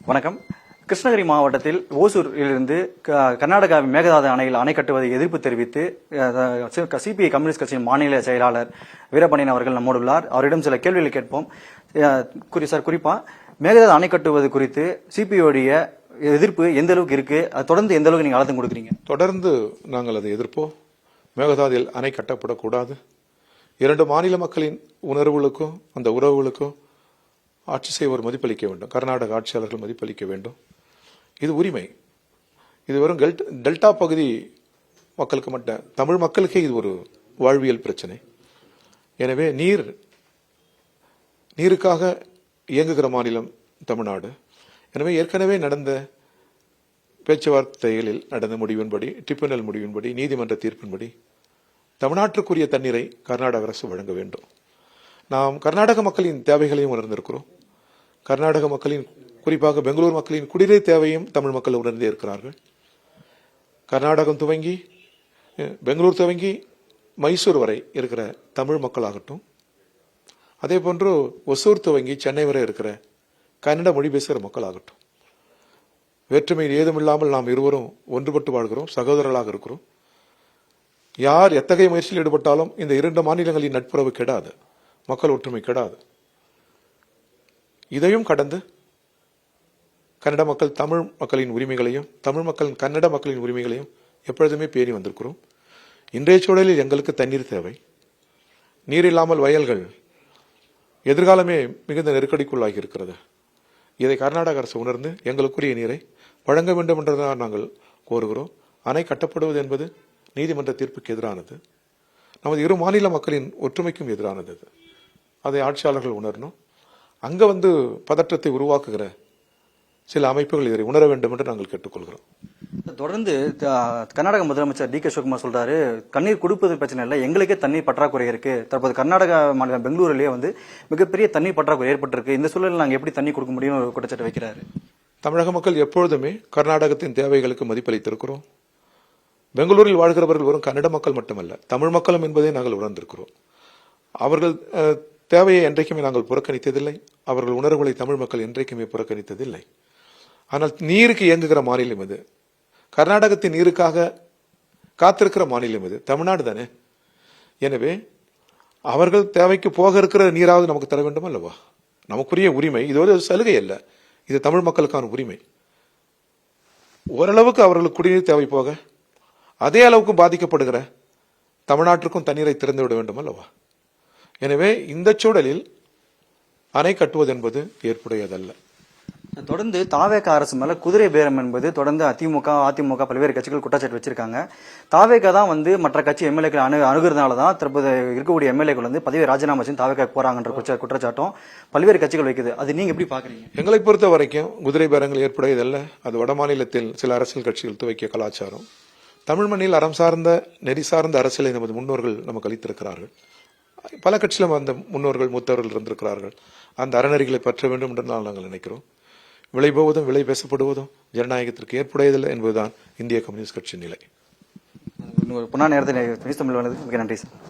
வணக்கம். கிருஷ்ணகிரி மாவட்டத்தில் ஓசூரிலிருந்து கர்நாடகாவின் மேகதாது அணையில் அணை கட்டுவதை எதிர்ப்பு தெரிவித்து சிபிஐ கம்யூனிஸ்ட் கட்சியின் மாநில செயலாளர் வீரபாண்டியன் அவர்கள் நம்மோடு உள்ளார். அவரிடம் சில கேள்விகளை கேட்போம். சார், குறிப்பா மேகதாது அணை கட்டுவது குறித்து சிபிஐடைய எதிர்ப்பு எந்த அளவுக்கு இருக்கு, அது தொடர்ந்து எந்த அளவுக்கு நீங்க அழுத்தம் கொடுக்குறீங்க? தொடர்ந்து நாங்கள் அதை எதிர்ப்போம். மேகதாதில் அணை கட்டப்படக்கூடாது. இரண்டு மாநில மக்களின் உணர்வுகளுக்கும் அந்த உறவுகளுக்கும் ஆட்சி செய்வோர் மதிப்பளிக்க வேண்டும். கர்நாடக ஆட்சியாளர்கள் மதிப்பளிக்க வேண்டும். இது உரிமை. இது வெறும் டெல்டா பகுதி மக்களுக்கு மட்டும், தமிழ் மக்களுக்கே இது ஒரு வாழ்வியல் பிரச்சனை. எனவே நீருக்காக இயங்குகிற மாநிலம் தமிழ்நாடு. எனவே ஏற்கனவே நடந்த பேச்சுவார்த்தைகளில் நடந்த முடிவின்படி, டிரிபியூனல் முடிவின்படி, நீதிமன்ற தீர்ப்பின்படி தமிழ்நாட்டிற்குரிய தண்ணீரை கர்நாடக அரசு வழங்க வேண்டும். நாம் கர்நாடக மக்களின் தேவைகளையும் உணர்ந்திருக்கிறோம். கர்நாடக மக்களின், குறிப்பாக பெங்களூர் மக்களின் குடிநீர் தேவையும் தமிழ் மக்கள் உணர்ந்தே இருக்கிறார்கள். கர்நாடகம் துவங்கி பெங்களூர் துவங்கி மைசூர் வரை இருக்கிற தமிழ் மக்களாகட்டும், அதே போன்று ஒசூர் துவங்கி சென்னை வரை இருக்கிற கன்னட மொழி பேசுகிற மக்களாகட்டும், வேற்றுமை ஏதுமில்லாமல் நாம் இருவரும் ஒன்றுபட்டு வாழ்கிறோம், சகோதரர்களாக இருக்கிறோம். யார் எத்தகைய முயற்சியில் ஈடுபட்டாலும் இந்த இரண்டு மாநிலங்களின் நட்புறவு கெடாது, மக்கள் ஒற்றுமை கெடாது. இதையும் கடந்து கன்னட மக்கள் தமிழ் மக்களின் உரிமைகளையும், தமிழ் மக்கள் கன்னட மக்களின் உரிமைகளையும் எப்பொழுதுமே பேணி வந்திருக்கிறோம். இன்றைய சூழலில் எங்களுக்கு தண்ணீர் தேவை. நீர் இல்லாமல் வயல்கள் எதிர்காலமே மிகுந்த நெருக்கடிக்குள்ளாகி இருக்கிறது. இதை கர்நாடக அரசு உணர்ந்து எங்களுக்குரிய நீரை வழங்க வேண்டும் என்றுதான் நாங்கள் கோருகிறோம். அணை கட்டப்படுவது என்பது நீதிமன்ற தீர்ப்புக்கு எதிரானது, நமது இரு மாநில மக்களின் ஒற்றுமைக்கும் எதிரானது. அதை ஆட்சியாளர்கள் உணரணும். அங்க பதற்றத்தை உருவாக்குகிற சில அமைப்புகள் இதை உணர வேண்டும் என்று நாங்கள் கேட்டுக்கொள்கிறோம். தொடர்ந்து கர்நாடக முதலமைச்சர் டி கே சிவகுமார் சொல்றாரு, தண்ணீர் கொடுப்பது பிரச்சனை இல்லை, எங்களுக்கே தண்ணீர் பற்றாக்குறை இருக்கு. தற்போது கர்நாடக மாநிலம் பெங்களூரிலேயே மிகப்பெரிய தண்ணீர் பற்றாக்குறை ஏற்பட்டிருக்கு. இந்த சூழலில் நாங்கள் எப்படி தண்ணீர் கொடுக்க முடியும்னு ஒரு குற்றச்சாட்டு வைக்கிறாரு. தமிழக மக்கள் எப்பொழுதுமே கர்நாடகத்தின் தேவைகளுக்கு மதிப்பளித்திருக்கிறோம். பெங்களூரில் வாழ்கிறவர்கள் வெறும் கன்னட மக்கள் மட்டுமல்ல, தமிழ் மக்களும் என்பதை நாங்கள் உணர்ந்திருக்கிறோம். அவர்கள் தேவையை என்றைக்குமே நாங்கள் புறக்கணித்ததில்லை. அவர்கள் உணர்வுகளை தமிழ் மக்கள் என்றைக்குமே புறக்கணித்ததில்லை. ஆனால் நீருக்கு இயங்குகிற மாநிலம் இது, கர்நாடகத்தின் நீருக்காக காத்திருக்கிற மாநிலம் இது தமிழ்நாடு தானே. எனவே அவர்கள் தேவைக்கு போக இருக்கிற நீராவது நமக்கு தர வேண்டும் அல்லவா? நமக்குரிய உரிமை. இது ஒரு சலுகை அல்ல, இது தமிழ் மக்களுக்கான உரிமை. ஓரளவுக்கு அவர்களுக்கு குடிநீர் தேவை போக, அதே அளவுக்கு பாதிக்கப்படுகிற தமிழ்நாட்டிற்கும் தண்ணீரை திறந்து விட வேண்டும் அல்லவா? எனவே இந்த சூழலில் அணை கட்டுவது என்பது ஏற்புடையதல்ல. தொடர்ந்து தாவேகா அரசு மேல குதிரை பேரம் என்பது தொடர்ந்து அதிமுக பல்வேறு கட்சிகள் குற்றச்சாட்டு வச்சிருக்காங்க. தாவேகா தான் மற்ற கட்சி எம்எல்ஏக்கள் அணுகிறதுனாலதான் தற்போது இருக்கக்கூடிய எம்எல்ஏக்கள் பதவி ராஜினாமா செய்து தாவேகா போறாங்கன்ற குற்றச்சாட்டும் பல்வேறு கட்சிகள் வைக்குது. அது நீங்க எப்படி பாக்குறீங்க? எங்களை பொறுத்த வரைக்கும் குதிரை பேரங்கள் ஏற்புடையதல்ல. அது வட மாநிலத்தில் சில அரசியல் கட்சிகள் துவக்கிய கலாச்சாரம். தமிழ் மண்ணில் அறம் சார்ந்த நெறி சார்ந்த அரசியலை நமது முன்னோர்கள் நமக்கு அளித்திருக்கிறார்கள். பல கட்சியிலும் அந்த முன்னோர்கள் மூத்தவர்கள் இருந்திருக்கிறார்கள். அந்த அறநெறிகளை பற்ற வேண்டும் என்று நாங்கள் நினைக்கிறோம். விலை போவதும் விலை பேசப்படுவதும் ஜனநாயகத்திற்கு ஏற்புடையதில்லை என்பதுதான் இந்திய கம்யூனிஸ்ட் கட்சியின் நிலை. நேரத்தில் தமிழ் வந்ததுக்கு மிக நன்றி சார்.